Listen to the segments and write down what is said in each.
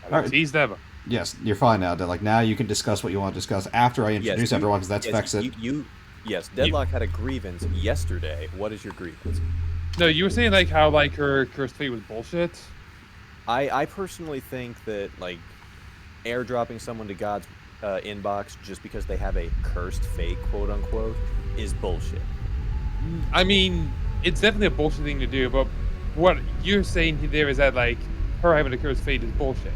All right. Tease them. Yes, you're fine now. Like now, you can discuss what you want to discuss after I Yes, introduce everyone, because that's yes, fix it. yes. You, Deadlock had a grievance yesterday. What is your grievance? no, you were saying like how like her cursed fate was bullshit. I personally think that like airdropping someone to God's inbox just because they have a cursed fate, quote unquote, is bullshit. I mean, it's definitely a bullshit thing to do, but what you're saying there is that like her having a cursed fate is bullshit.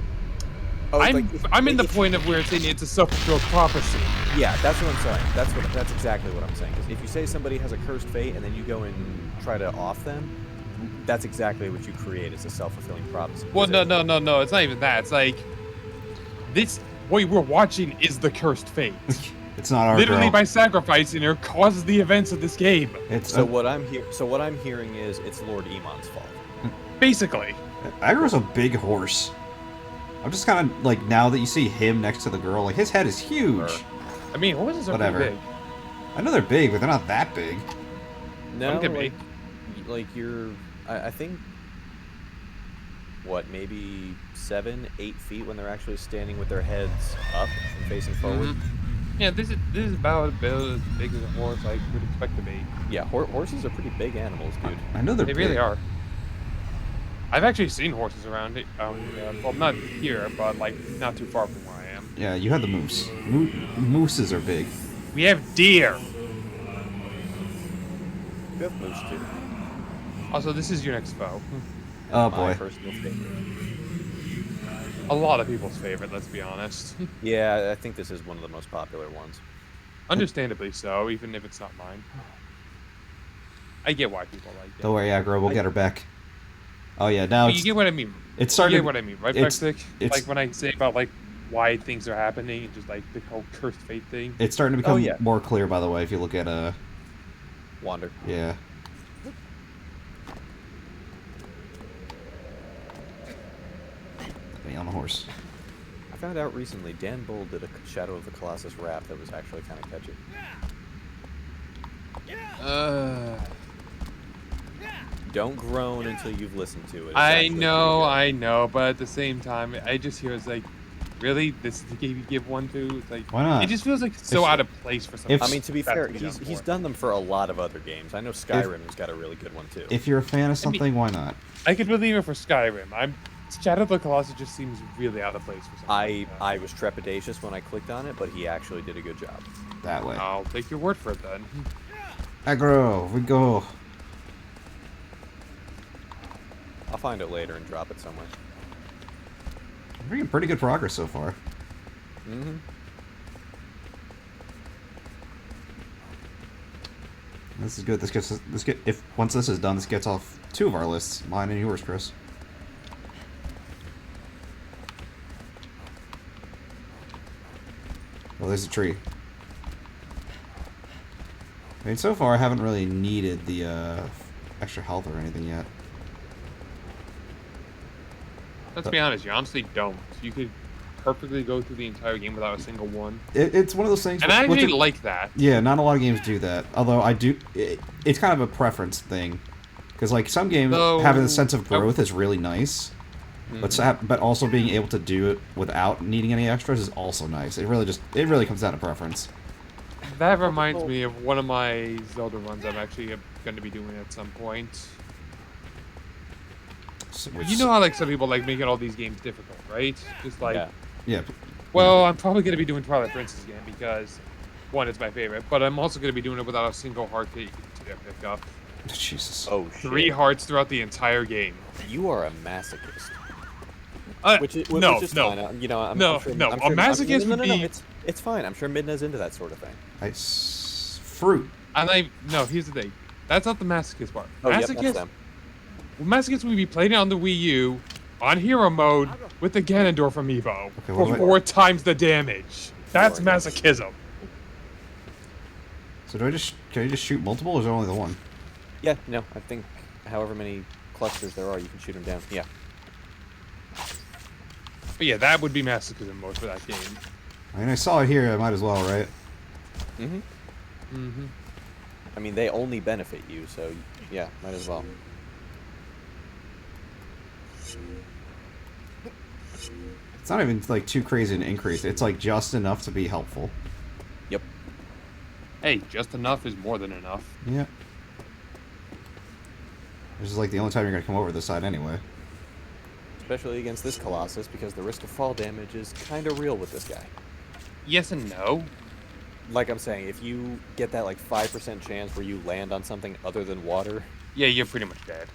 Oh, like I'm in the point of where it's saying it's a self-fulfilled prophecy. yeah, that's what I'm saying. That's exactly what I'm saying. 'Cause if you say somebody has a cursed fate and then you go and try to off them, that's exactly what you create. It's a self-fulfilling prophecy. Well, no. It's not even that. It's like this. What we're watching is the cursed fate. It's not our Literally, girl. by sacrificing her, causes the events of this game. It's So what I'm hearing is it's Lord Emon's fault. Basically. Agro's a big horse. I'm just kind of like, now that you see him next to the girl, like his head is huge. I mean, horses are Whatever. pretty big. I know they're big, but they're not that big. No, Don't get me. like you're. I think. What, maybe 7, 8 feet when they're actually standing with their heads up and facing forward. Yeah, this is about as big as a horse I would expect to be. Yeah, horses are pretty big animals, dude. I know they're They big. really are. I've actually seen horses around it. Well, not here, but like not too far from where I am. Yeah, you had the moose. Mooses are big. We have deer. You have moose too. Also, this is your next foe. Oh My boy. personal favorite. A lot of people's favorite, let's be honest. Yeah, I think this is one of the most popular ones. Understandably so, even if it's not mine. I get why people like it. Don't worry, Agro. We'll get her back. Oh yeah, now But it's, you get what I mean. it's You starting. get what I mean, right, it's- Vextic? it's- Like when I say about like why things are happening and just like the whole cursed fate thing. It's starting to become yeah. more clear, by the way. If you look at Wander. yeah. Me on the horse. I found out recently Dan Bull did a Shadow of the Colossus rap that was actually kind of catchy. Don't groan until you've listened to it. It's I actually pretty know, but at the same time, I just hear it's like, really, this is the game you give one to? It's like, Why not? it just feels like it's so If- out of place for something. if- good. I mean, to be fair, That's he's done for. done them for a lot of other games. I know Skyrim's got a really good one too. If you're a fan of something, why not? I could believe it for Skyrim. Shadow of the Colossus just seems really out of place for something. I was trepidatious when I clicked on it, but he actually did a good job. That way. I'll take your word for it then. Agro, we go. I'll find it later and drop it somewhere. We're making pretty good progress so far. Mm-hmm. This is good. If once this is done, this gets off 2 of our lists, mine and yours, Chris. Oh, there's a tree. I mean, so far I haven't really needed the extra health or anything yet. Let's be honest, you honestly don't. You could perfectly go through the entire game without a single one. It's one of those things. And I with actually the- like that. Yeah, not a lot of games do that. Although I do, it's kind of a preference thing, because like some games So, having a sense of growth is really nice, Mm-hmm. but also being able to do it without needing any extras is also nice. It really comes down to preference. That reminds me of one of my Zelda runs I'm actually going to be doing at some point. You know how like some people like making all these games difficult, right? Just like, Yeah. Yeah. well, I'm probably going to be doing Twilight Princess again because, one, it's my favorite, but I'm also going to be doing it without a single heart to pick up. Jesus. Oh shit. 3 hearts throughout the entire game. You are a masochist. No, Which is no. fine. You know, I'm No, sure, no, I'm a sure, masochist no, would no, be- it's fine. I'm sure Midna's into that sort of thing. Fruit. And no, here's the thing. That's not the masochist part. Oh, yep, that's Masochist, them. masochist would be playing it on the Wii U, on hero mode, with the Ganondorf from Evo, Okay, for what do I- 4 times the damage. That's Boring. masochism. So can I just shoot multiple, or is there only the one? Yeah, no, I think however many clusters there are, you can shoot them down. Yeah. But yeah, that would be masochism mode for that game. I mean, I saw it here. I might as well, right? Mm-hmm. Mm-hmm. I mean, they only benefit you, so yeah, might as well. It's not even like too crazy an increase. It's like just enough to be helpful. Yep. Hey, just enough is more than enough. Yeah. This is like the only time you're gonna come over this side anyway. Especially against this Colossus, because the risk of fall damage is kind of real with this guy. Yes and no. Like I'm saying, if you get that like 5% chance where you land on something other than water, Yeah, you're pretty much dead.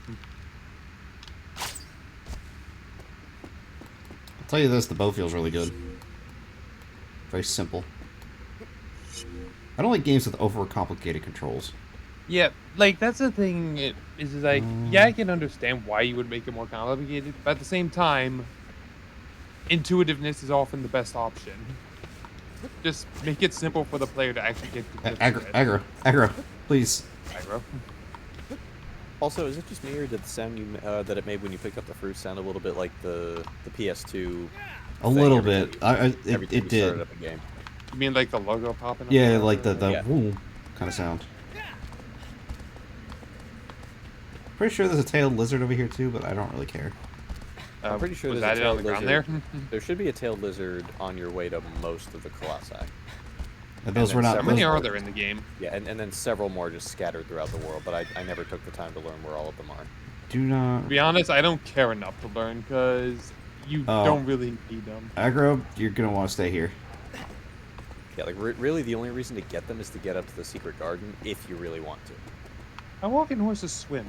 I'll tell you this, the bow feels really good. Very simple. I don't like games with overcomplicated controls. Yeah, like that's the thing. Is like, yeah, I can understand why you would make it more complicated, but at the same time, intuitiveness is often the best option. Just make it simple for the player to actually get the gist of it. Aggro, please. Aggro. also, is it just me or did the sound you that it made when you picked up the fruit sound a little bit like the PS2? A little every bit. time you- every It time you did. started up a game. You mean like the logo popping up? Yeah, there? like the Yeah. woo kind of sound. Pretty sure there's a tailed lizard over here too, but I don't really care. I'm pretty sure was there's that a it on the tailed ground lizard. there? There should be a tailed lizard on your way to most of the Colossi. And those then were not. How several- many Those, are there in the game? Yeah, and then several more just scattered throughout the world, but I never took the time to learn where all of them are. do not. To be honest, I don't care enough to learn because you Oh. don't really need them. Aggro, you're gonna want to stay here. Yeah, like really the only reason to get them is to get up to the secret garden if you really want to. How well can horses swim?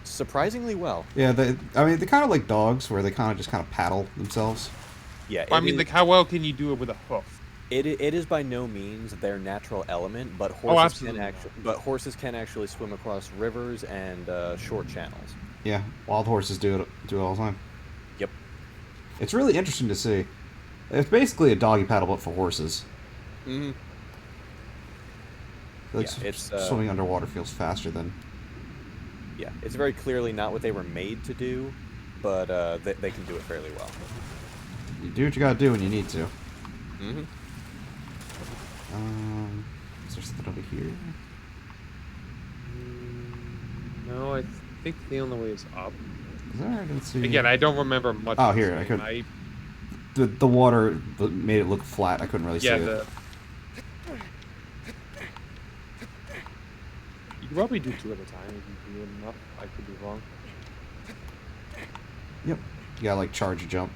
Surprisingly well. Yeah, they're kind of like dogs, where they kind of paddle themselves. Yeah, I mean, like, how well can you do it with a hoof? it is by no means their natural element, but Oh, horses can absolutely horses can actually swim across rivers and short channels. Yeah, wild horses do it all the time. Yep. It's really interesting to see. It's basically a doggy paddle, but for horses. Mm-hmm. Like, Yeah, it's, swimming underwater feels faster than. Yeah, it's very clearly not what they were made to do, but they can do it fairly well. You do what you gotta do when you need to. Mm-hmm. Is there something over here? No, I think the only way is up. Is there? I didn't see. Again, I don't remember much. Oh, of this here, I game. could- The water made it look flat. I couldn't really see Yeah, it. You could probably do two at a time if you do it enough. I could be wrong. Yep. You gotta like charge a jump.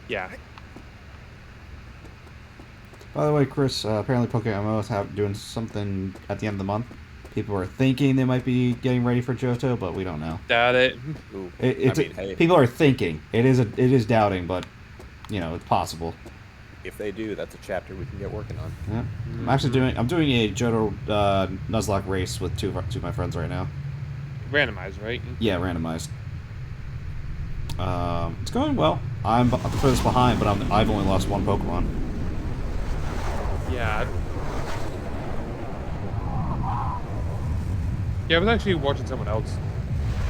Yeah. By the way, Chris, apparently Pokemon is doing something at the end of the month. People are thinking they might be getting ready for Johto, but we don't know. Doubt it. Ooh, It's I mean, hey, people are thinking. It is doubting, but it's possible. if they do, that's a chapter we can get working on. Yeah. I'm doing a Johto Nuzlocke race with two of my friends right now. Randomized, right? Yeah, randomized. It's going well. I'm the furthest behind, but I've only lost one Pokemon. Yeah. Yeah, I was actually watching someone else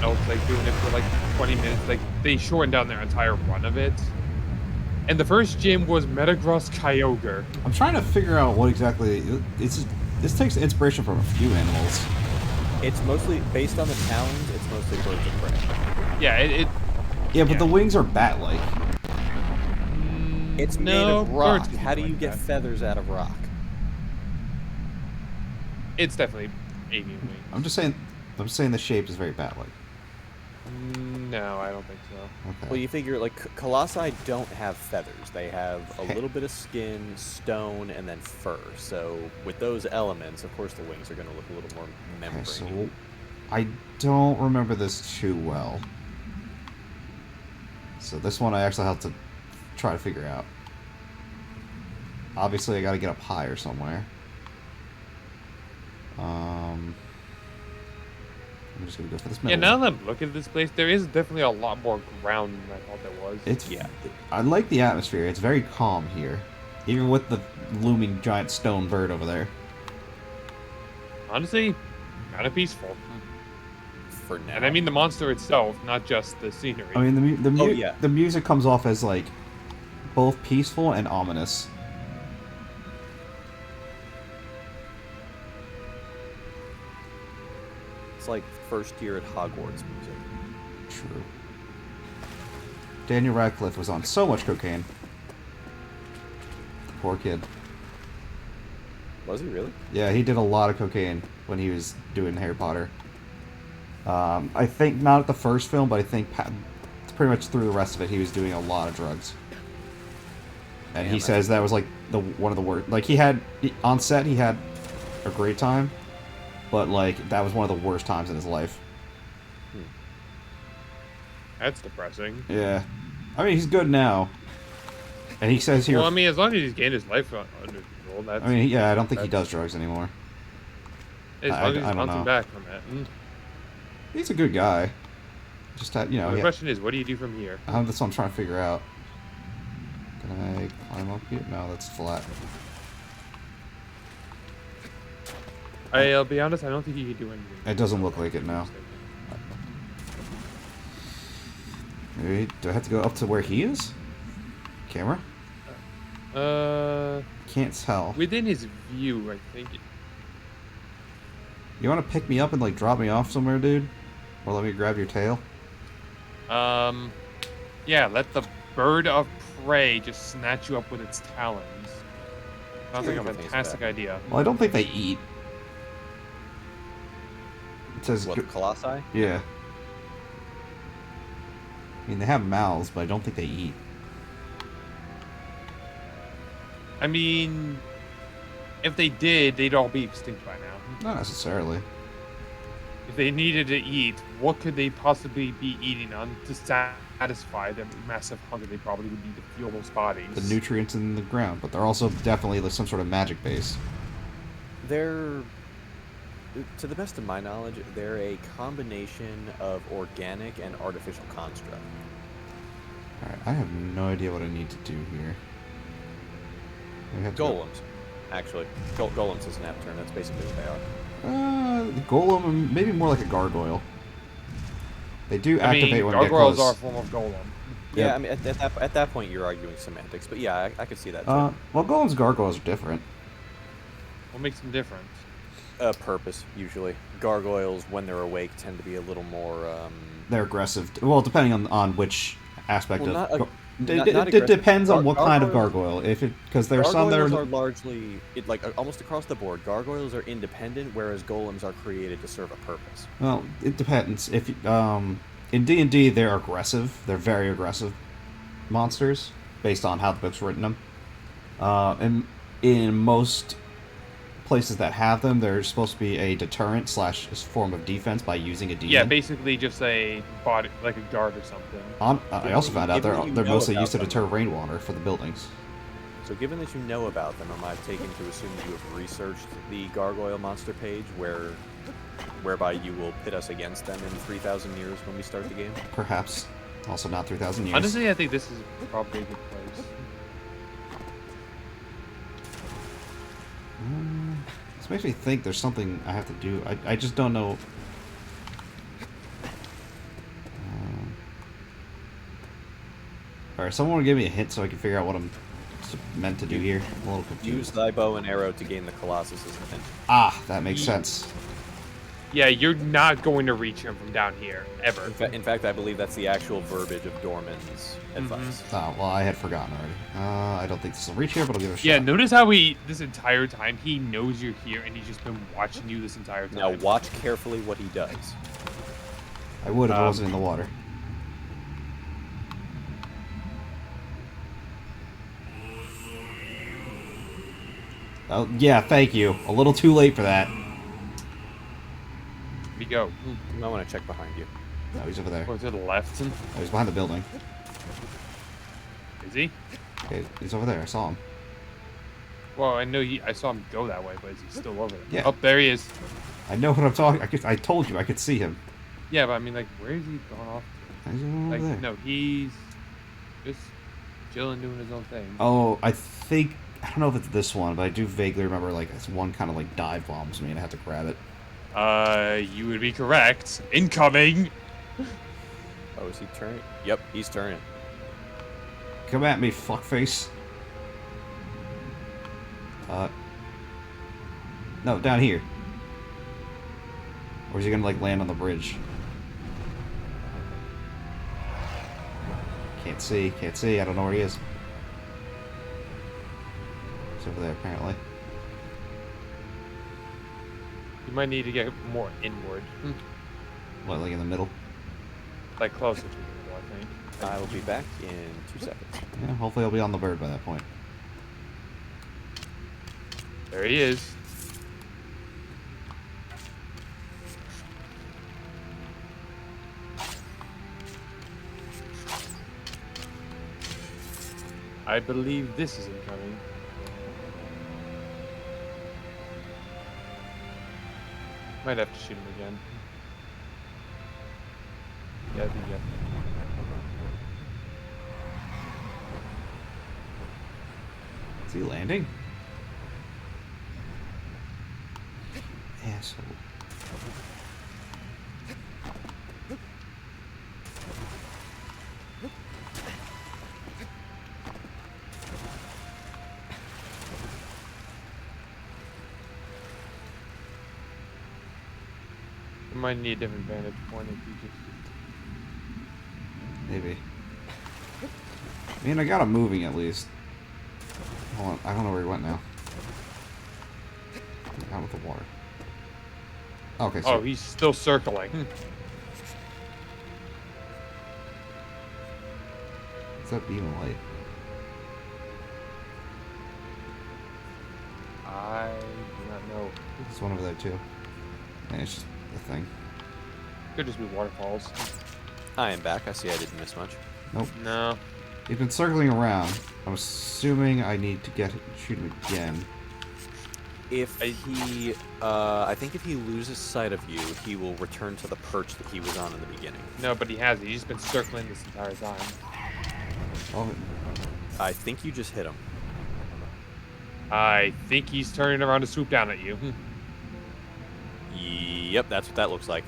like doing it for like 20 minutes. Like they shortened down their entire run of it. And the first gym was Metagross Kyogre. I'm trying to figure out what exactly. This takes inspiration from a few animals. It's mostly based on the talons. It's mostly birds of prey. Yeah, Yeah, but Yeah. the wings are bat-like. It's made no, of rock. birds can How do be you like get that. feathers out of rock? It's definitely avian wings. I'm just saying the shape is very bat-like. No, I don't think so. Okay. Well, you figure like Colossi don't have feathers. They have a little bit of skin, stone, and then fur. So with those elements, of course, the wings are going to look a little more Okay, membrane. so I don't remember this too well. So this one I actually have to try to figure out. Obviously, I got to get up higher somewhere. I'm just gonna go for this Yeah, middle. now that I'm looking at this place, there is definitely a lot more ground than I thought there was. Yeah. I like the atmosphere. It's very calm here, even with the looming giant stone bird over there. Honestly, kind of peaceful. For now. And I mean the monster itself, not just the scenery. I mean, Oh, yeah. the music comes off as like both peaceful and ominous. It's like first year at Hogwarts music. True. Daniel Radcliffe was on so much cocaine. Poor kid. Was he really? Yeah, he did a lot of cocaine when he was doing Harry Potter. I think not at the first film, but I think pretty much through the rest of it, he was doing a lot of drugs. And he says that was like one of the worst. Like on set, he had a great time, but like that was one of the worst times in his life. That's depressing. Yeah, I mean he's good now, and he says here. Well, I mean, as long as he's gained his life under control, that's. I mean, yeah, I don't think he does drugs anymore. As long as he's I don't bouncing know. back from it. He's a good guy. Just had, you know. The question is, what do you do from here? That's what I'm trying to figure out. Can I climb up here? No, that's flat. I'll be honest, I don't think you can do anything. It doesn't look like it now. Maybe, do I have to go up to where he is? Camera? Can't tell. Within his view, I think. You want to pick me up and like drop me off somewhere, dude? Or let me grab your tail? Yeah, let the bird of prey just snatch you up with its talons. Sounds like a fantastic idea. Well, I don't think they eat. It says... What, the Colossi? Yeah. I mean, they have mouths, but I don't think they eat. I mean, if they did, they'd all be extinct by now. Not necessarily. If they needed to eat, what could they possibly be eating on to satisfy their massive hunger they probably would need to fuel those bodies? The nutrients in the ground, but they're also definitely like some sort of magic base. They're, to the best of my knowledge, they're a combination of organic and artificial construct. Alright, I have no idea what I need to do here. We have to Golems, actually. Golems is an apt term. That's basically what they are. Golem, maybe more like a gargoyle. They do activate I mean, when they get gargoyles close. are a form of golem. Yeah, Yep. I mean, at that point, you're arguing semantics. But yeah, I could see that too. Well, golems and gargoyles are different. What makes them different? Purpose, usually. Gargoyles, when they're awake, tend to be a little more... They're aggressive. Well, depending on which aspect Well, of... not it aggressive. depends on what kind of Gargoyles- gargoyle. Because there are some that Gargoyles are... are largely, almost across the board, gargoyles are independent, whereas golems are created to serve a purpose. Well, it depends. If in D&D, they're aggressive. They're very aggressive monsters, based on how the book's written them. And in most places that have them, they're supposed to be a deterrent / form of defense by using a demon. Yeah, basically just a body, like a guard or something. I also found out Given that you they're know mostly about used to them. deter rainwater for the buildings. So given that you know about them, am I taken to assume that you have researched the gargoyle monster page, whereby you will pit us against them in 3,000 years when we start the game? Perhaps. Also not 3,000 years. Honestly, I think this is probably a good place. This makes me think there's something I have to do. I just don't know. Alright, someone will give me a hint so I can figure out what I'm meant to do here. I'm a little confused. Use thy bow and arrow to gain the Colossus's attention. Ah, that makes sense. Yeah, you're not going to reach him from down here, ever. In fact, I believe that's the actual verbiage of Dorman's advice. Oh, well, I had forgotten already. I don't think this will reach here, but I'll give it a shot. Yeah, notice how this entire time, he knows you're here, and he's just been watching you this entire time. Now watch carefully what he does. I would if I wasn't in the water. Oh, yeah, thank you. A little too late for that. Here we go. You might want to check behind you. No, he's over there. Go to the left. Oh, he's behind the building. Is he? Okay, he's over there. I saw him. Well, I know I saw him go that way, but is he still over there? Yeah. Oh, there he is. I know what I'm talking. I told you I could see him. Yeah, but I mean, like, where is he going off to? He's over Like, there. no, he's just chilling, doing his own thing. Oh, I don't know if it's this one, but I do vaguely remember like this one kind of like dive bombs me and I had to grab it. You would be correct. Incoming! Oh, is he turning? Yep, he's turning. Come at me, fuckface. No, down here. Or is he gonna like land on the bridge? Can't Can't see. Can't see. I don't know where he is. He's over there, apparently. You might need to get more inward. What, like in the middle? Like closer to you, I think. I will be back in 2 seconds. Yeah, hopefully I'll be on the bird by that point. There he is. I believe this is incoming. Might have to shoot him again. Yeah, I think yeah. Is he landing? Asshole. You might need a different vantage point if you just... Maybe. I mean, I got him moving at least. Hold on, I don't know where he went now. Out with the water. Okay, so Oh, he's still circling. what's that beam of light? I do not know. There's one over there too. And it's just a thing. Could just be waterfalls. I am back. I see I didn't miss much. Nope. No. He's been circling around. I'm assuming I need to shoot him again. If he, I think if he loses sight of you, he will return to the perch that he was on in the beginning. No, but he hasn't. He's just been circling this entire time. Oh, I think you just hit him. I think he's turning around to swoop down at you. Yep, that's what that looks like.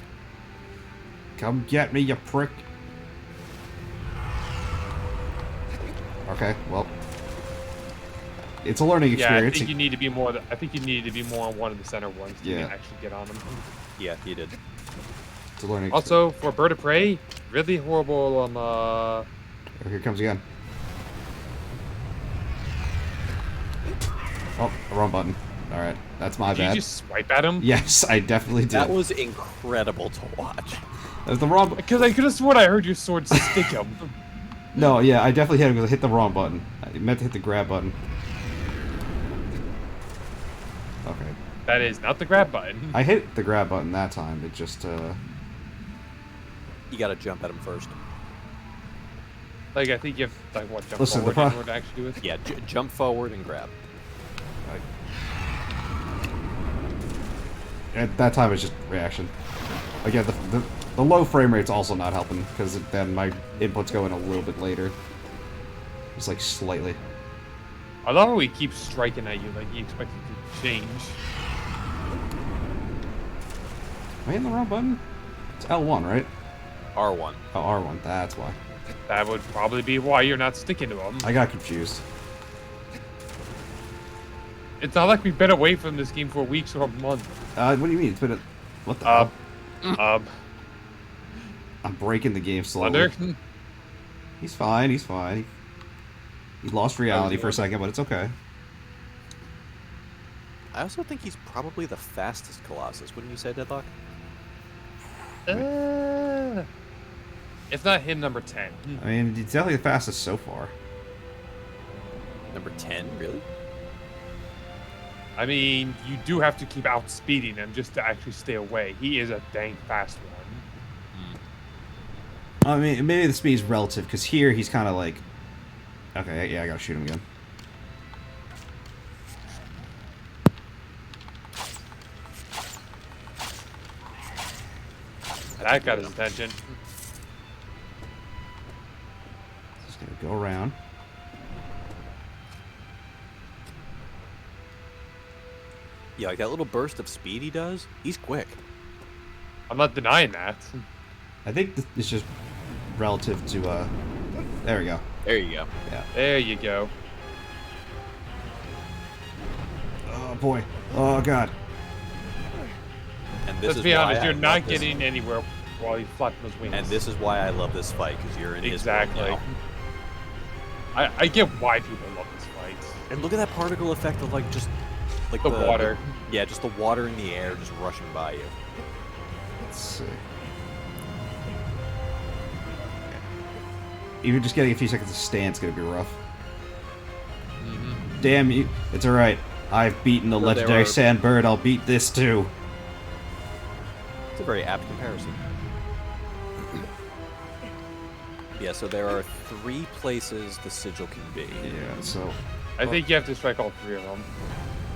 come get me, you prick. Okay, well. It's a learning Yeah, I experience. think you need to be more. I think you need to be more on one of the center ones to Yeah. actually get on them. Yeah, you did. It's a learning Also, for bird of prey, really horrible on Oh, here it comes again. Oh, wrong button. Alright, that's my Did you bad. just swipe at him? Yes, I definitely did. That was incredible to watch. That was the wrong Because I could have sworn I heard your sword stick him. No, yeah, I definitely hit him because I hit the wrong button. I meant to hit the grab button. Okay. That is not the grab button. I hit the grab button that time. It just, You gotta jump at him first. Like, I think you have, like, what, jump Listen, the forward in pro- order to actually do it? Yeah, jump forward and grab. At that time, it's just reaction. Again, the low frame rate's also not helping, because then my inputs go in a little bit later. Just like slightly. I love how he keeps striking at you, like he expects it to change. Am I hitting the wrong button? It's L1, right? R1. Oh, R1, that's why. That would probably be why you're not sticking to him. I got confused. It's not like we've been away from this game for weeks or a month. What do you mean? It's been a... What the hell? I'm breaking the game slowly. Wonder? He's fine, he's fine. He lost reality for a second, but it's okay. I also think he's probably the fastest Colossus. Wouldn't you say, Deadlock? If not him, number 10. I mean, he's definitely the fastest so far. Number 10, really? I mean, you do have to keep outspeeding him just to actually stay away. He is a dang fast one. I mean, maybe the speed's relative, because here he's kind of like... Okay, yeah, I gotta shoot him again. That got his attention. Just gonna go around. Yeah, like that little burst of speed he does, he's quick. I'm not denying that. I think it's just relative to, There we go. There you go. Yeah. There you go. Oh, boy. Oh, God. And this Let's is be why honest, I you're love not this- getting anywhere while he's flapping those wings. And this is why I love this fight, because you're in his world Exactly. now. I get why people love this fight. And look at that particle effect of like just like The water. Yeah, just the water in the air just rushing by you. Let's see. Even just getting a few seconds of stance is gonna be rough. Damn you! It's all right. I've beaten the So legendary there are- sand bird. I'll beat this too. It's a very apt comparison. Yeah, so there are 3 places the sigil can be. Yeah. So I think you have to strike all 3 of them.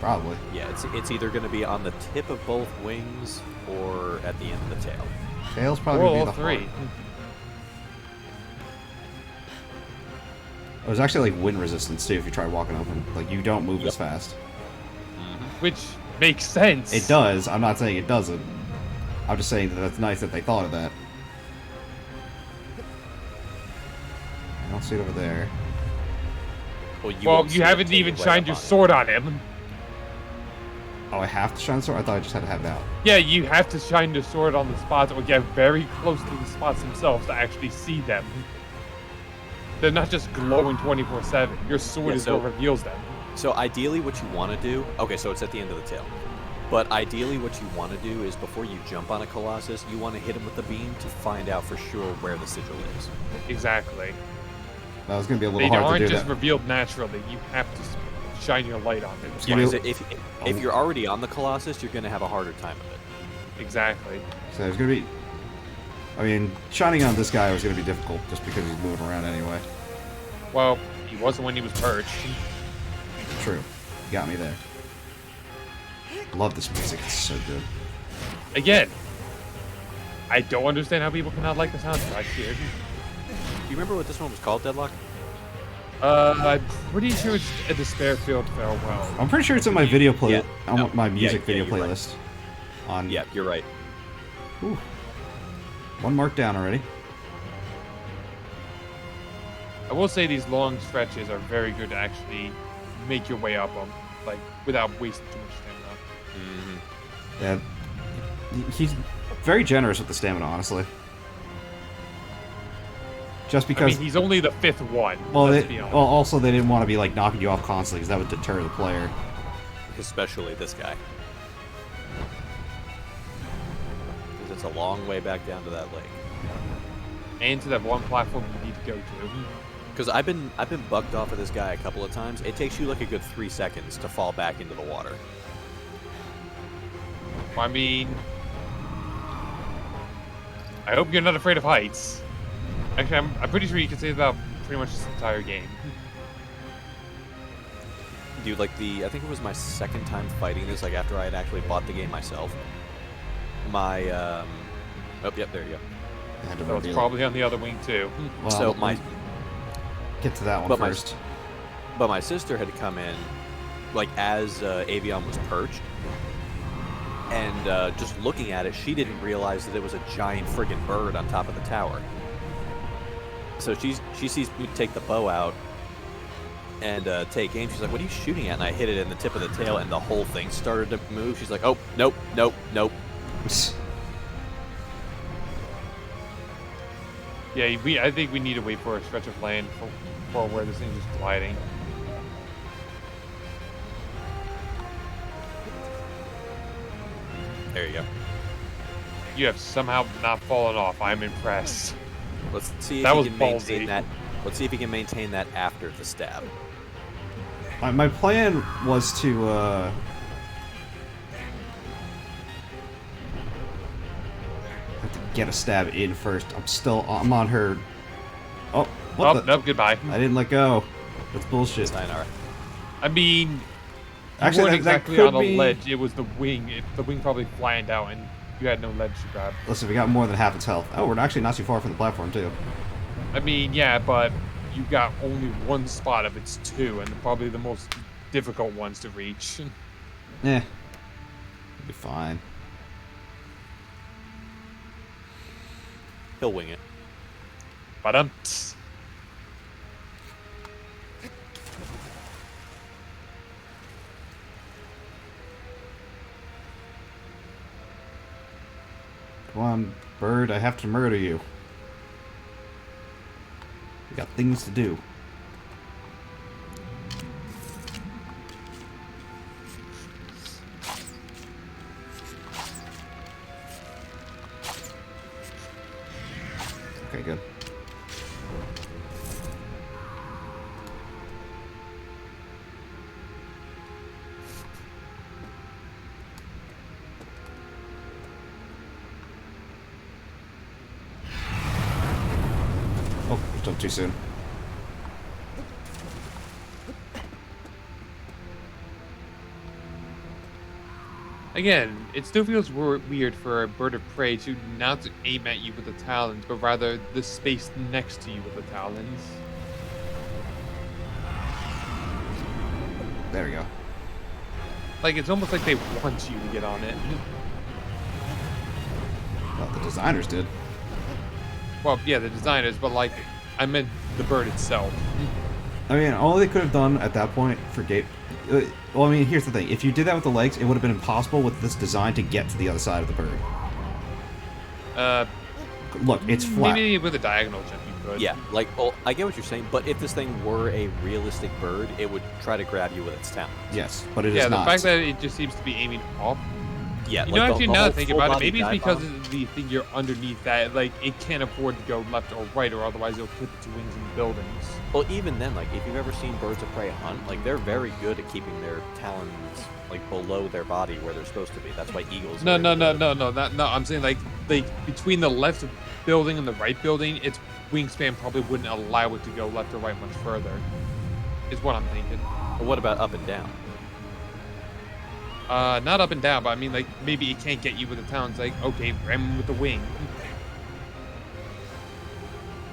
probably. Yeah, it's either going to be on the tip of both wings or at the end of the tail. Tail's probably Or gonna all be the 3. heart. It was actually like wind resistance too. If you try walking open, like you don't move as fast. Which makes sense. It does. I'm not saying it doesn't. I'm just saying that that's nice that they thought of that. I don't see it over there. Well, Well, won't see you it haven't till even you're right shined up your on it. sword on him. Oh, I have to shine the sword? I thought I just had to have it out. Yeah, you have to shine your sword on the spots or get very close to the spots themselves to actually see them. They're not just glowing 24/7. Your sword Yeah, is so- what reveals them. So ideally what you want to do... Okay, so it's at the end of the tail. But ideally what you want to do is before you jump on a Colossus, you want to hit him with the beam to find out for sure where the sigil is. Exactly. That was going to be a They little hard to aren't do just that. revealed naturally. You have to shine your light on them. Give me Because a- if you're already on the Colossus, you're going to have a harder time of it. Exactly. So there's going to be... I mean, shining on this guy was going to be difficult just because he's moving around anyway. Well, he wasn't when he was perched. True. You got me there. Love this music. It's so good. Again, I don't understand how people cannot like the soundtrack here. Do you remember what this one was called, Deadlock? I'm pretty sure it's a Despair Field Farewell. I'm pretty sure it's in my video play... Yeah. on No. my music Yeah, video you're right. playlist. On... Yeah, you're right. Ooh. One mark down already. I will say these long stretches are very good to actually make your way up them, like without wasting too much stamina. Yeah. He's very generous with the stamina, honestly. Just I because... mean, he's only the 5th one. well, let's they, be honest. well, also they didn't want to be like knocking you off constantly because that would deter the player. Especially this guy. Because it's a long way back down to that lake. And to that one platform you need to go to. Because I've been bucked off of this guy a couple of times. It takes you like a good 3 seconds to fall back into the water. I mean, I hope you're not afraid of heights. Actually, I'm pretty sure you can say that about pretty much this entire game. Dude, like I think it was my second time fighting this, like after I had actually bought the game myself. My, oh, yep, there you go. I had to So it's reveal it. probably on the other wing too. Well, So my, get to that one but first. but my sister had come in, like as Avion was perched, and just looking at it, she didn't realize that it was a giant friggin' bird on top of the tower. So she sees me take the bow out and take aim. She's like, "What are you shooting at?" And I hit it in the tip of the tail, and the whole thing started to move. She's like, "Oh, nope, nope, nope." Yeah, I think we need to wait for a stretch of land for where this thing is gliding. There you go. You have somehow not fallen off. I'm impressed. Let's see if That he was can maintain ballsy. that. Let's see if he can maintain that after the stab. My plan was to, have to get a stab in first. I'm on her... Oh, what Oh, the... nope, goodbye. I didn't let go. That's bullshit. Sayonara. I mean, you Actually, weren't that exactly could on a be- ledge. It was the wing. The wing probably flying out, and you had no ledge to grab. Listen, we got more than half its health. Oh, we're actually not too far from the platform, too. I mean, yeah, but you got only one spot of its 2, and probably the most difficult ones to reach. Eh. It'll be fine. He'll wing it. But Come on, bird, I have to murder you. We got things to do. Okay, good. Oh, jumped too soon. Again, it still feels weird for a bird of prey to not aim at you with the talons, but rather the space next to you with the talons. There we go. Like, it's almost like they want you to get on it. Well, the designers did. Well, yeah, the designers, but like, I meant the bird itself. I mean, all they could have done at that point for Gabe... Well, I mean, here's the thing. If you did that with the legs, it would have been impossible with this design to get to the other side of the bird. Look, it's flat. Maybe with a diagonal jump you could. Yeah, like, well, I get what you're saying, but if this thing were a realistic bird, it would try to grab you with its talons. Yes, but it Yeah, is the not. fact that it just seems to be aiming up. Yeah, You like know, the- actually, the now whole that I think about it, full-body maybe it's dive because bomb. of the thing you're underneath that, like, it can't afford to go left or right, or otherwise it'll clip its wings in buildings. Well, even then, like, if you've ever seen birds of prey hunt, like, they're very good at keeping their talons, like, below their body where they're supposed to be. That's why eagles... No, are no, able no, to- no, no, no. I'm saying, like between the left building and the right building, its wingspan probably wouldn't allow it to go left or right much further, is what I'm thinking. But what about up and down? Not up and down, but I mean, like, maybe it can't get you with the talons. Like, okay, ram with the wing.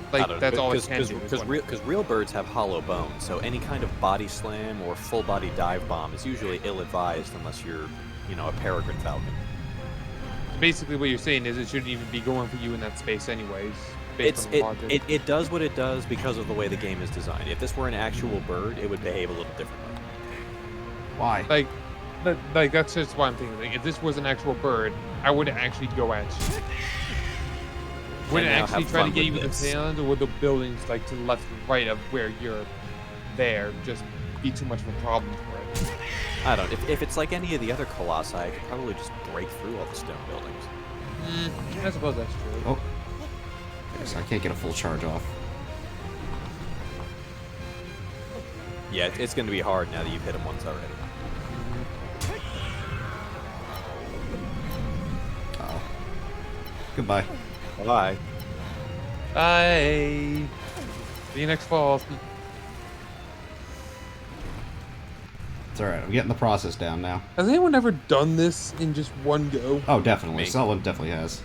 I Like, don't know, that's all it can do. Because real birds have hollow bones, so any kind of body slam or full body dive bomb is usually ill-advised unless you're, you know, a peregrine falcon. Basically, what you're saying is it shouldn't even be going for you in that space, anyways. Based on the logic. It does what it does because of the way the game is designed. If this were an actual bird, it would behave a little differently. Why? Like that's just what I'm thinking. Like, if this was an actual bird, I wouldn't actually go at you. Wouldn't now actually have try to fun get you with with the this. talons, or would the buildings like to the left and right of where you're there just be too much of a problem for it? I don't know. If it's like any of the other Colossi, I could probably just break through all the stone buildings. I suppose that's true. Oh. Okay, so I can't get a full charge off. Yeah, it's going to be hard now that you've hit him once already. Uh-oh. Goodbye. Bye. Bye. See you next fall. It's alright, I'm getting the process down now. Has anyone ever done this in just one go? Oh, definitely. Me. Someone definitely has.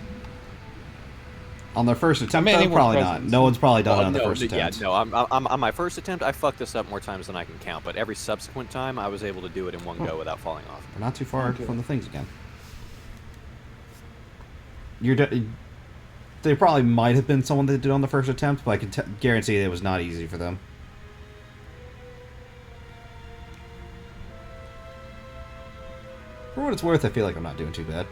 On their first attempt, mean, though, anyone probably present. not. No one's probably done it Well, on the no, first attempt. Yeah, no, I'm on my first attempt, I fucked this up more times than I can count, but every subsequent time, I was able to do it in one go without falling off. We're not too far Okay. from the things again. They probably might have been someone that did it on the first attempt, but I can guarantee it was not easy for them. For what it's worth, I feel like I'm not doing too bad.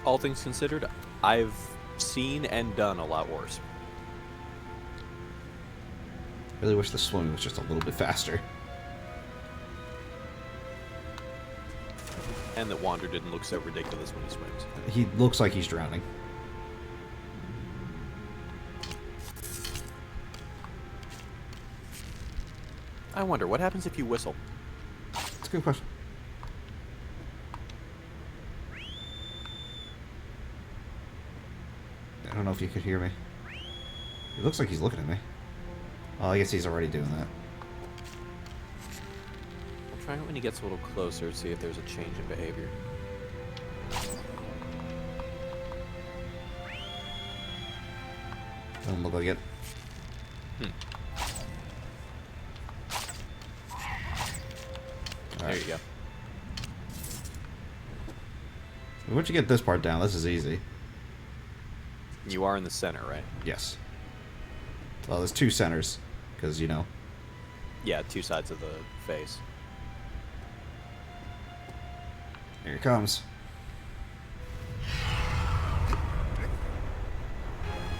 All things considered, I've seen and done a lot worse. Really wish the swimming was just a little bit faster. And that Wander didn't look so ridiculous when he swims. He looks like he's drowning. I wonder, what happens if you whistle? That's a good question. I don't know if you could hear me. It looks like he's looking at me. Well, I guess he's already doing that. We'll try it when he gets a little closer to see if there's a change in behavior. Doesn't look like it. There you go. Once you get this part down, this is easy. You are in the center, right? Yes. Well, there's two centers, because, you know. Yeah, two sides of the face. Here it comes.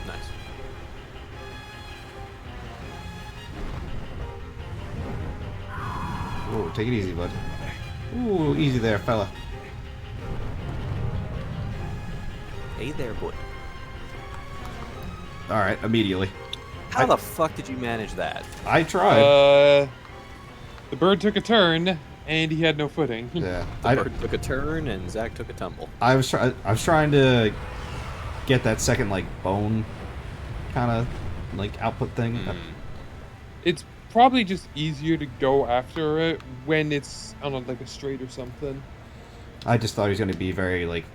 Nice. Ooh, take it easy, bud. Ooh, easy there, fella. Hey there, boy. All right, immediately. How the fuck did you manage that? I tried. The bird took a turn, and he had no footing. Yeah, The bird took a turn, and Zach took a tumble. I was trying to get that second like bone kind of like output thing. It's probably just easier to go after it when it's on like a straight or something. I just thought he was going to be very like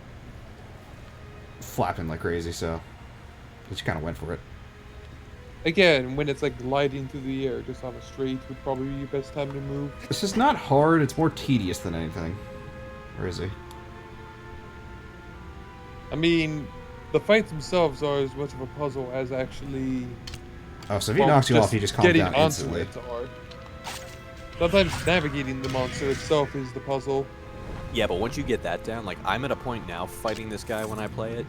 flapping like crazy, so I just kind of went for it. Again, when it's like gliding through the air, just on a straight would probably be your best time to move. It's just not hard. It's more tedious than anything. Or is he? I mean, the fights themselves are as much of a puzzle as actually. Oh, so if he knocks you off, he just calms getting down onto instantly. it are. Sometimes navigating the monster itself is the puzzle. Yeah, but once you get that down, like, I'm at a point now fighting this guy when I play it,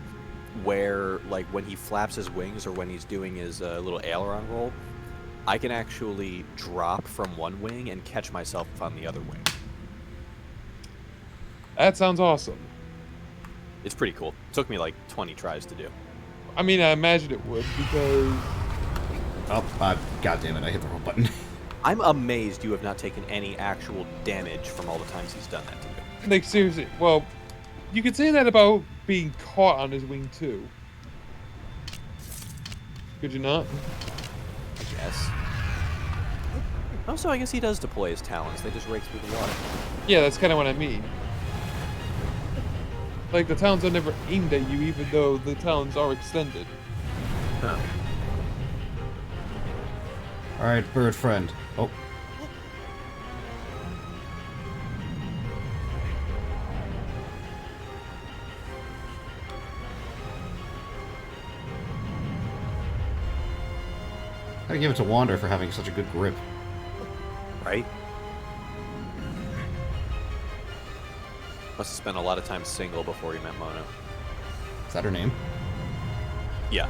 where, like, when he flaps his wings or when he's doing his little aileron roll, I can actually drop from one wing and catch myself on the other wing. That sounds awesome. It's pretty cool. Took me, like, 20 tries to do. I mean, I imagine it would, because... Oh, God damn it, I hit the wrong button. I'm amazed you have not taken any actual damage from all the times he's done that to you. Like, seriously, well, you could say that about being caught on his wing, too. Could you not? I guess. Also, I guess he does deploy his talons. They just rake through the water. Yeah, that's kind of what I mean. Like, the talons are never aimed at you, even though the talons are extended. Huh. Alright, bird friend. Oh. I give it to Wander for having such a good grip. Right? Must have spent a lot of time single before he met Mono. Is that her name? Yeah.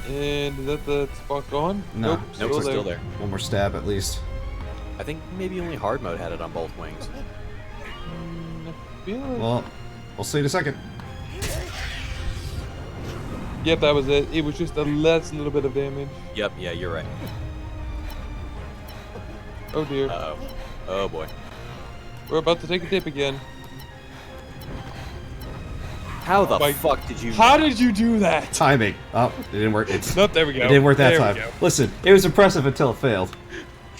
And is that the spot gone? No. Nope, it's still there. One more stab at least. I think maybe only hard mode had it on both wings. I feel like... Well, we'll see in a second. Yep, that was it. It was just a little bit of damage. Yep, yeah, you're right. Oh dear. Uh-oh. Oh boy. We're about to take a dip again. How the Like, fuck did you... How did you do that? Timing. Oh, it didn't work. Nope, there we go. It didn't work that There we time. go. Listen, it was impressive until it failed.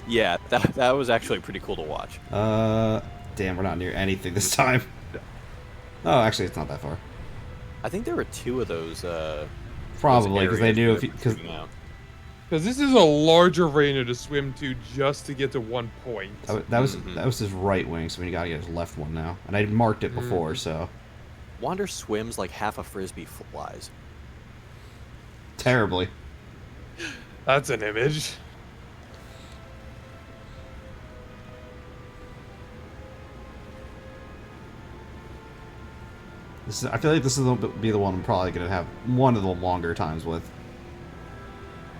Yeah, that was actually pretty cool to watch. Damn, we're not near anything this time. Oh, actually, it's not that far. I think there were two of those, Probably, because they knew if because Because this is a larger arena to swim to just to get to one point. that was his right wing, so we gotta get his left one now. And I marked it before, so Wander swims like half a frisbee flies. terribly. That's an image. I feel like this is be the one I'm probably gonna have one of the longer times with.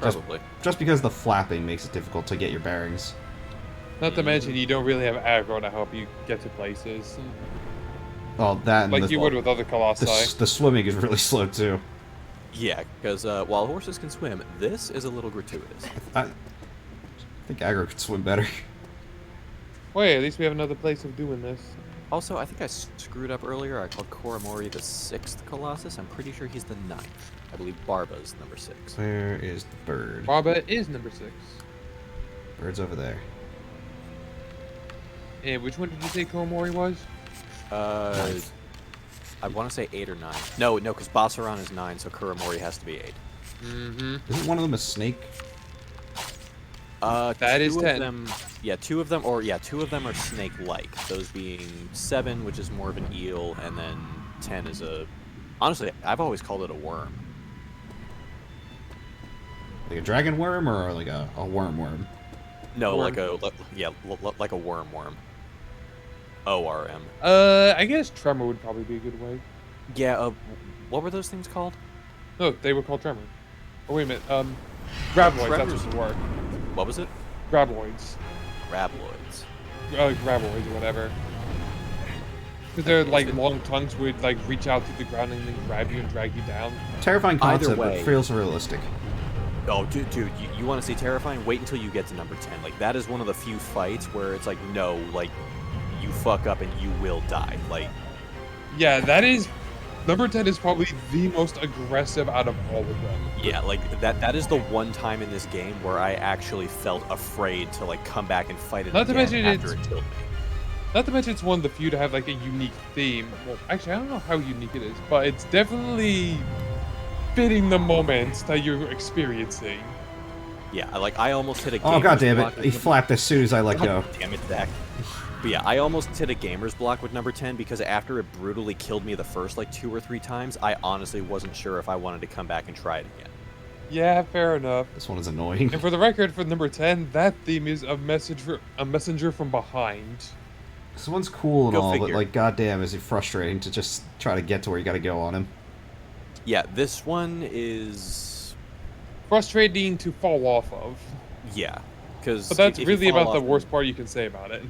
Probably. Just because the flapping makes it difficult to get your bearings. Not to mention you don't really have aggro to help you get to places. Oh, that and Like you would with other Colossi. the swimming is really slow too. Yeah, because while horses can swim, this is a little gratuitous. I think aggro could swim better. Wait, at least we have another place of doing this. Also, I think I screwed up earlier. I called Koromori the 6th Colossus. I'm pretty sure he's the 9th. I believe Barba's number 6. Where is the bird? Barba is number 6. Bird's over there. And which one did you say Koromori was? I want to say 8 or 9. No, because Bassaran is 9, so Koromori has to be 8. Mm-hmm. Isn't one of them a snake? That is 10. Two of them are snake-like. Those being 7, which is more of an eel, and then 10 is a... Honestly, I've always called it a worm. Like a dragon worm or like a worm? No, Worm. like a worm. ORM. I guess Tremor would probably be a good way. Yeah, what were those things called? No, they were called Tremor. Oh, wait a minute. Graboids, that's Tremors. what they were. What was it? graboids. Graboids. Graboids or whatever. Because their like long tongues would like reach out through the ground and then grab you and drag you down. Terrifying Either concept, way. but feels realistic. Oh, dude, you want to see terrifying? Wait until you get to number 10. Like, that is one of the few fights where it's like, no, like, you fuck up and you will die. Like, Yeah, that is... Number 10 is probably the most aggressive out of all of them. yeah, like, that is the one time in this game where I actually felt afraid to, like, come back and fight it Not to again mention after it's- it killed me. Not to mention it's one of the few to have like a unique theme. Well, actually, I don't know how unique it is, but it's definitely fitting the moment that you're experiencing. Yeah, like, I almost hit a Oh, gamer's god damn block it. He with flapped as soon as I let go. God damn it, Zach. But yeah, I almost hit a gamer's block with number 10 because after it brutally killed me the first, like, 2 or 3 times, I honestly wasn't sure if I wanted to come back and try it again. Yeah, fair enough. This one is annoying. And for the record, for number 10, that theme is a messenger from behind. This one's cool and Go all, but figure. like, goddamn, is it frustrating to just try to get to where you gotta go on him. Yeah, this one is... Frustrating to fall off of. Yeah, because... But that's really about the worst part you can say about it.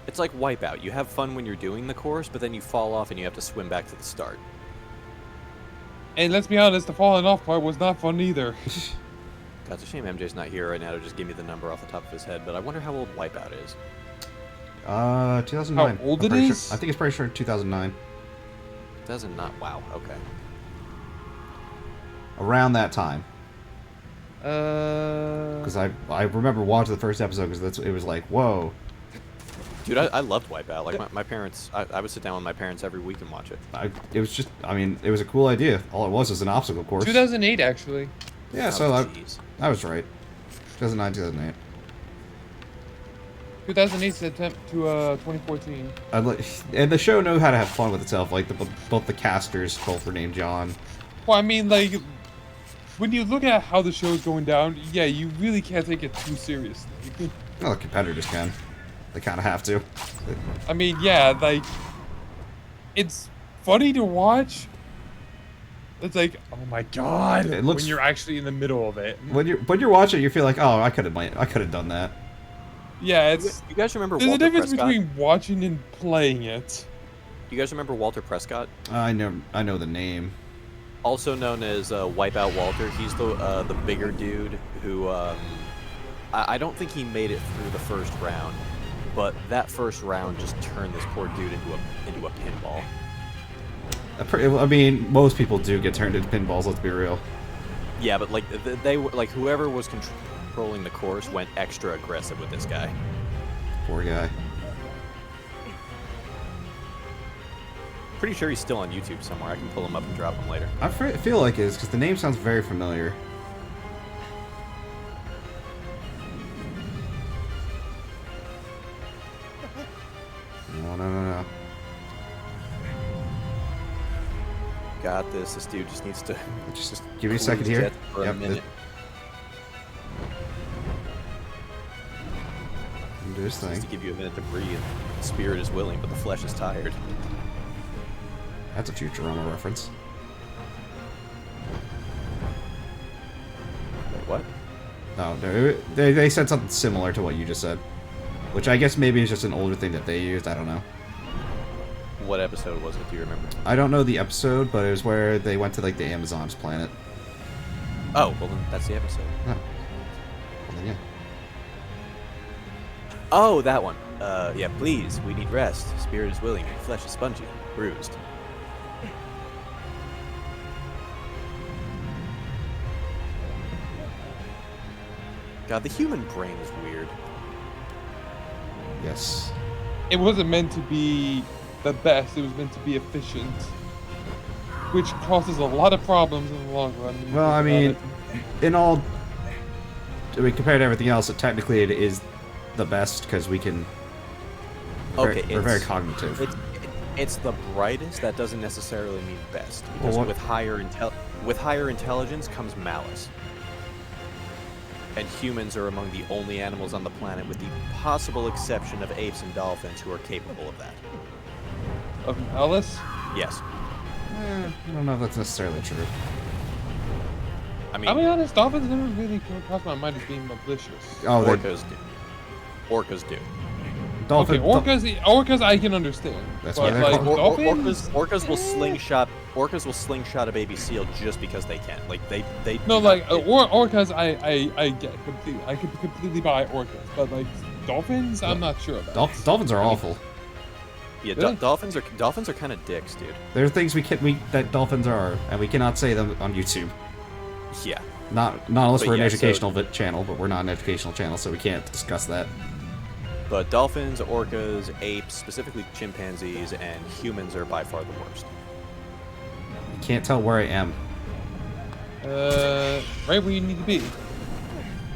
It's like Wipeout. You have fun when you're doing the course, but then you fall off and you have to swim back to the start. And let's be honest, the falling off part was not fun either. God, it's a shame MJ's not here right now to just give me the number off the top of his head, but I wonder how old Wipeout is. 2009. How old I'm it pretty is? Sure, I think it's pretty sure 2009. Doesn't not... Wow, okay. Around that time. Uh... Because I remember watching the first episode because it was like, whoa. Dude, I loved Wipeout. Like, my parents... I would sit down with my parents every week and watch it. It was just, I mean, it was a cool idea. All it was an obstacle course. 2008, actually. Yeah, Oh, so jeez. I was right. 2009, 2008. 2008 September to 2014. And the show knew how to have fun with itself. Like, both the casters both were named John. Well, I mean, like, when you look at how the show is going down, yeah, you really can't take it too seriously. Well, the competitors can. They kind of have to. I mean, yeah, like, it's funny to watch. It's like, oh my god, It looks- when you're actually in the middle of it. When you're watching, you feel like, oh, I could have done that. Yeah, it's You guys remember there's a Walter difference Prescott? between watching and playing it. You guys remember Walter Prescott? I know the name. Also known as Wipeout Walter. He's the bigger dude who... I don't think he made it through the first round, but that first round just turned this poor dude into a pinball. I mean, most people do get turned into pinballs. Let's be real. Yeah, but like they were like whoever was controlling the course went extra aggressive with this guy. Poor guy. Pretty sure he's still on YouTube somewhere. I can pull him up and drop him later. I feel like it is because the name sounds very familiar. No. Got this. This dude just needs to Just give me a cool second his here. jets for a minute. Do his Just thing. to give you a minute to breathe. The spirit is willing, but the flesh is tired. That's a Futurama reference. Wait, what? No, they said something similar to what you just said. Which I guess maybe is just an older thing that they used. I don't know. What episode was it? Do you remember? I don't know the episode, but it was where they went to like the Amazon's planet. Oh, well then that's the episode. Oh. Well, then, yeah. Oh, that one. Yeah, please. We need rest. Spirit is willing. Flesh is spongy. Bruised. God, the human brain is weird. Yes. It wasn't meant to be the best, it was meant to be efficient. Which causes a lot of problems in the long run. when you Well, I think mean, about in all, I mean, compared to everything else, technically it is the best because we can. Okay, We're very it's- cognitive. It's the brightest. That doesn't necessarily mean best, because Well, what- with higher intelligence comes malice. And humans are among the only animals on the planet, with the possible exception of apes and dolphins, who are capable of that. it. Of Alice? Yes. I don't know if that's necessarily true. I mean, I'll be honest, dolphins never really come across my mind as being malicious. Oh, they orcas do. Orcas do. dolphin. Okay, orcas I can understand. That's but why they're like called- dolphins. Orcas will Eh. slingshot. Orcas will slingshot a baby seal just because they can. Like they. No, do like not- orcas, I get completely. I could completely buy orcas, but like dolphins, I'm not sure about. Dolphins are awful. Yeah, Really? dolphins are kind of dicks, dude. There are things that dolphins are, and we cannot say them on YouTube. Yeah. Not unless But we're an yeah, educational channel, but we're not an educational channel, so we can't discuss that. But dolphins, orcas, apes, specifically chimpanzees, and humans are by far the worst. You can't tell where I am. Right where you need to be.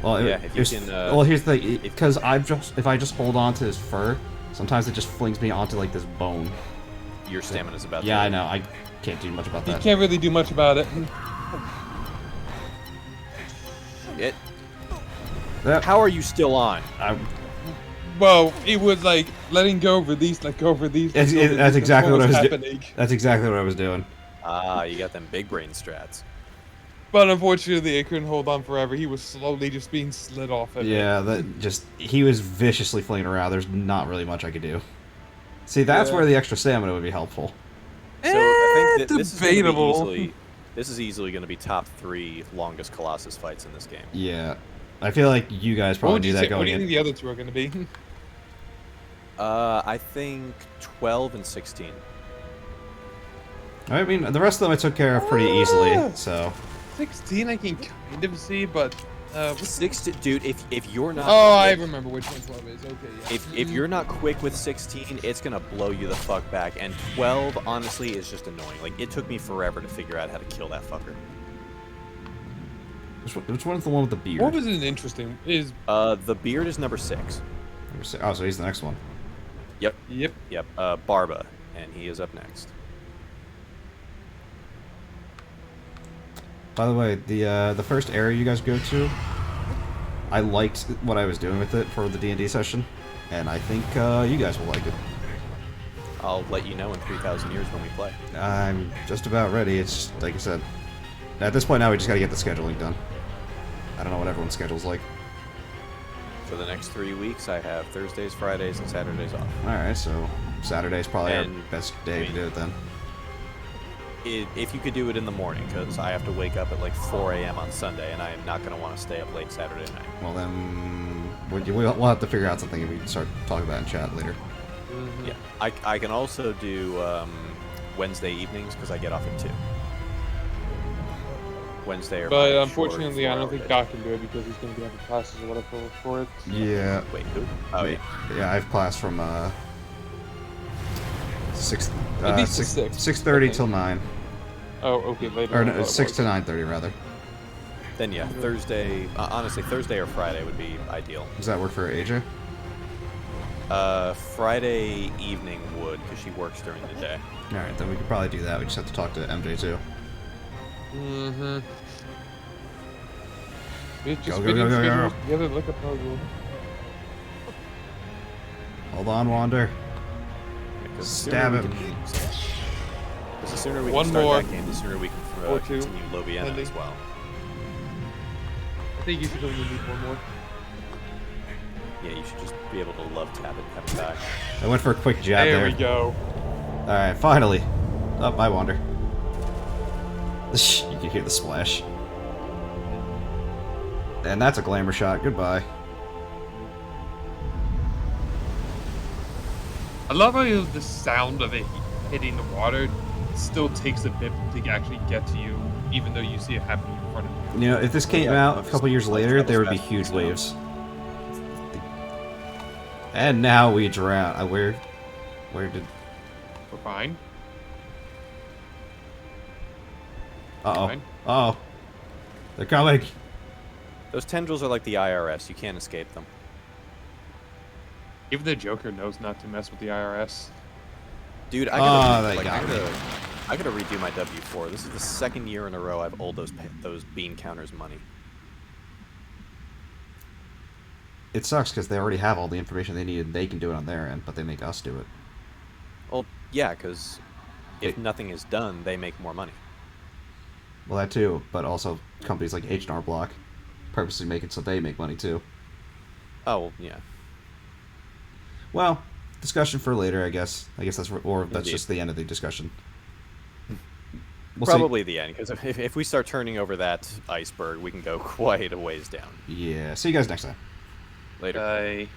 Well, Yeah, if you can, well, here's the thing, because if I just hold on to his fur, sometimes it just flings me onto like this bone. Your stamina's about. Yeah, to I know. I can't do much about You that. can't really do much about it. It. That- How are you still on? Well, it was like letting go, release, let go, release. That's let go, that's release, exactly what I was doing. happening. That's exactly what I was doing. Ah, you got them big brain strats. But unfortunately, I couldn't hold on forever. He was slowly just being slid off of it. Yeah, he was viciously flinging around. There's not really much I could do. See, that's Yeah. where the extra stamina would be helpful. So I think that debatable. this is easily going to be top 3 longest Colossus fights in this game. Yeah, I feel like you guys What probably would knew you that say? What going do you think in. the other two are going to be? I think 12 and 16. I mean, the rest of them I took care of pretty easily. So 16, I can kind of see, but. Dude, if you're not. Oh, I quick- remember which one 12 is. Okay, yeah. If you're not quick with 16, it's gonna blow you the fuck back. And 12, honestly, is just annoying. Like it took me forever to figure out how to kill that fucker. which one's the one with the beard? What was an interesting is The beard is number 6. Oh, so he's the next one. Yep. yep. Yep. Barba, and he is up next. By the way, the first area you guys go to, I liked what I was doing with it for the D&D session, and I think you guys will like it. I'll let you know in 3,000 years when we play. I'm just about ready. It's like I said, at this point now we just gotta get the scheduling done. I don't know what everyone's schedule's like. For the next 3 weeks, I have Thursdays, Fridays, and Saturdays off. All right, so Saturday's probably our And, best day to do it then. If you could do it in the morning, because I have to wake up at like 4 a.m. on Sunday, and I am not going to want to stay up late Saturday night. Well then, we'll have to figure out something and we can start talking about it in chat later. Yeah, I can also do Wednesday evenings because I get off at 2. Wednesday or But Friday, unfortunately, I don't think Doc. Doc can do it because he's going to be having classes or whatever for it. Yeah. Wait, who? Oh yeah. Yeah, I have class from 6 At least to 6, 6:30 okay. till 9, Oh, okay, later. or I no, thought it 6 was. to 9:30 rather. Then yeah, Thursday. Honestly, Thursday or Friday would be ideal. Does that work for AJ? Friday evening would because she works during the day. All right, then we could probably do that. We just have to talk to MJ too. Mm-hmm. It's Go, just go, fitting go, go, go. schedules together like a puzzle. Hold on, Wander. Because Stab him. Because the sooner we One can start more. that game, the sooner we can Or two. continue Lobiana Ending. as well. I think you should only need one more. Yeah, you should just be able to love tap it, have it back. I went for a quick jab There there. we go. All right, finally. Up, I Wander. You can hear the splash. And that's a glamour shot. Goodbye. I love how the sound of it hitting the water still takes a bit to actually get to you, even though you see it happening in front of you. You know, if this came Yeah, out a couple years later, there would be huge waves. And now we drown. Where did? We're fine. Uh-oh. Fine. Uh-oh. They're coming. Those tendrils are like the IRS. You can't escape them. Even the Joker knows not to mess with the IRS. Dude, I Oh, gotta, they like, got me. I gotta redo my W4. This is the second year in a row I've owed those bean counters money. It sucks because they already have all the information they need and they can do it on their end, but they make us do it. Well, yeah, because if Wait. nothing is done, they make more money. Well, that too, but also companies like H&R Block purposely make it so they make money too. Oh, yeah. Well, discussion for later, I guess. I guess that's Indeed. just the end of the discussion. We'll Probably the end, because if we start turning over that iceberg, we can go quite a ways down. See. Yeah. See you guys next time. Later. Bye.